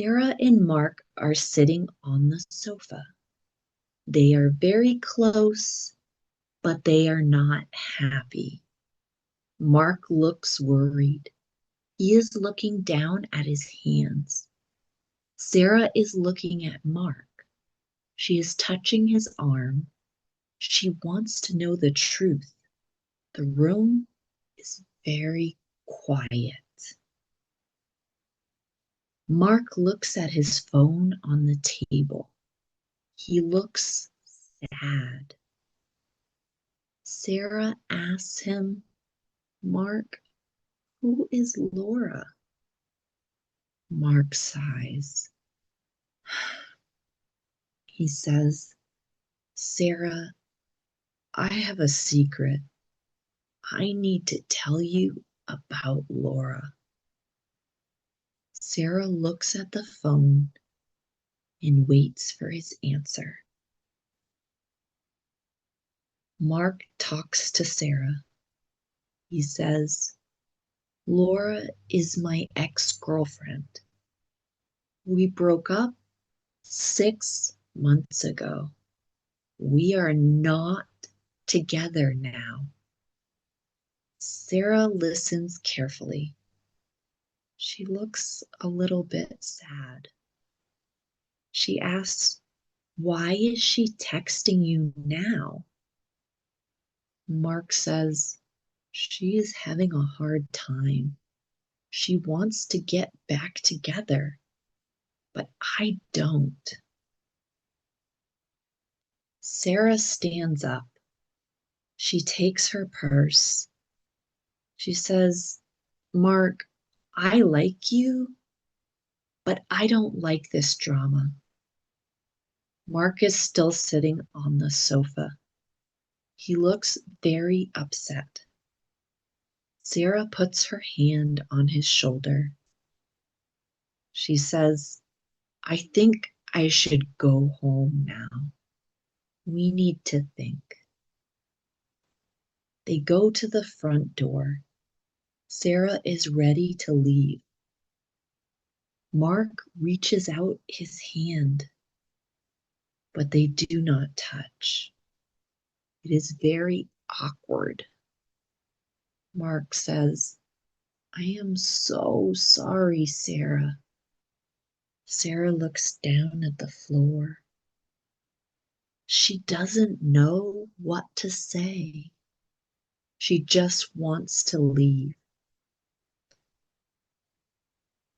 Sarah and Mark are sitting on the sofa. They are very close, but they are not happy. Mark looks worried. He is looking down at his hands. Sarah is looking at Mark. She is touching his arm. She wants to know the truth. The room is very quiet. Mark looks at his phone on the table. He looks sad. Sarah asks him, Mark, who is Laura? Mark sighs. He says, Sarah, I have a secret. I need to tell you about Laura. Sarah looks at the phone and waits for his answer. Mark talks to Sarah. He says, Laura is my ex-girlfriend. We broke up 6 months ago. We are not together now. Sarah listens carefully. She looks a little bit sad. She asks, why is she texting you now? Mark says, she is having a hard time. She wants to get back together, but I don't. Sarah stands up. She takes her purse. She says, Mark, I like you, but I don't like this drama. Mark is still sitting on the sofa. He looks very upset. Sarah puts her hand on his shoulder. She says, I think I should go home now. We need to think. They go to the front door. Sarah is ready to leave. Mark reaches out his hand, but they do not touch. It is very awkward. Mark says, I am so sorry, Sarah. Sarah looks down at the floor. She doesn't know what to say. She just wants to leave.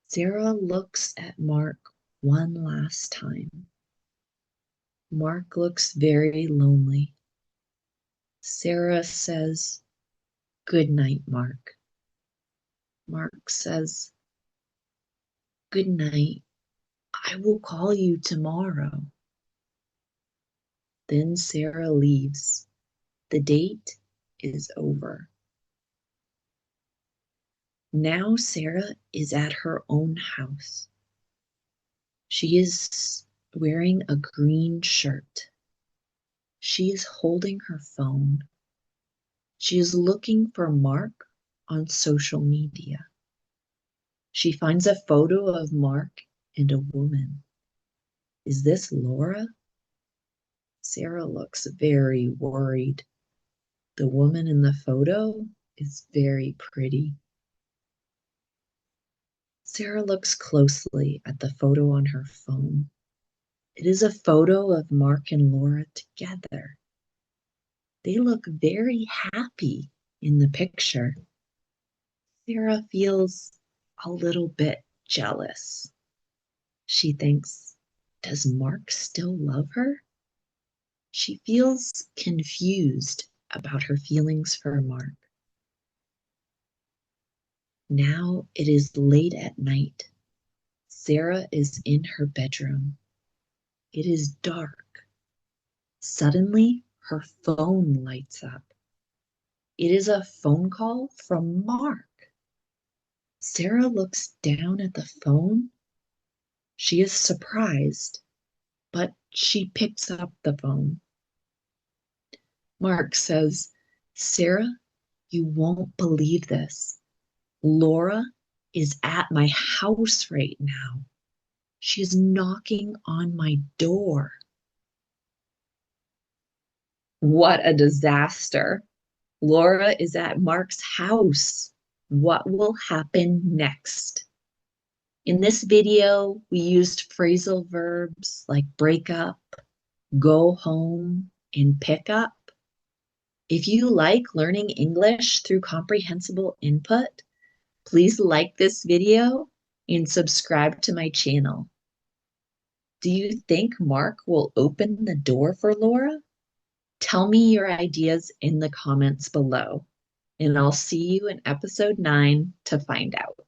Sarah looks at Mark one last time. Mark looks very lonely. Sarah says, good night, Mark. Mark says, good night. I will call you tomorrow. Then Sarah leaves. The date is over. Now Sarah is at her own house. She is wearing a green shirt. She is holding her phone. She is looking for Mark on social media. She finds a photo of Mark and a woman. Is this Laura? Sarah looks very worried. The woman in the photo is very pretty. Sarah looks closely at the photo on her phone. It is a photo of Mark and Laura together. They look very happy in the picture. Sarah feels a little bit jealous. She thinks, does Mark still love her? She feels confused about her feelings for Mark. Now it is late at night. Sarah is in her bedroom. It is dark. Suddenly, her phone lights up. It is a phone call from Mark. Sarah looks down at the phone. She is surprised, but she picks up the phone. Mark says, Sarah, you won't believe this. Laura is at my house right now. She's knocking on my door. What a disaster. Laura is at Mark's house. What will happen next? In this video, we used phrasal verbs like break up, go home, and pick up. If you like learning English through comprehensible input, please like this video and subscribe to my channel. Do you think Mark will open the door for Laura? Tell me your ideas in the comments below, and I'll see you in episode 9 to find out.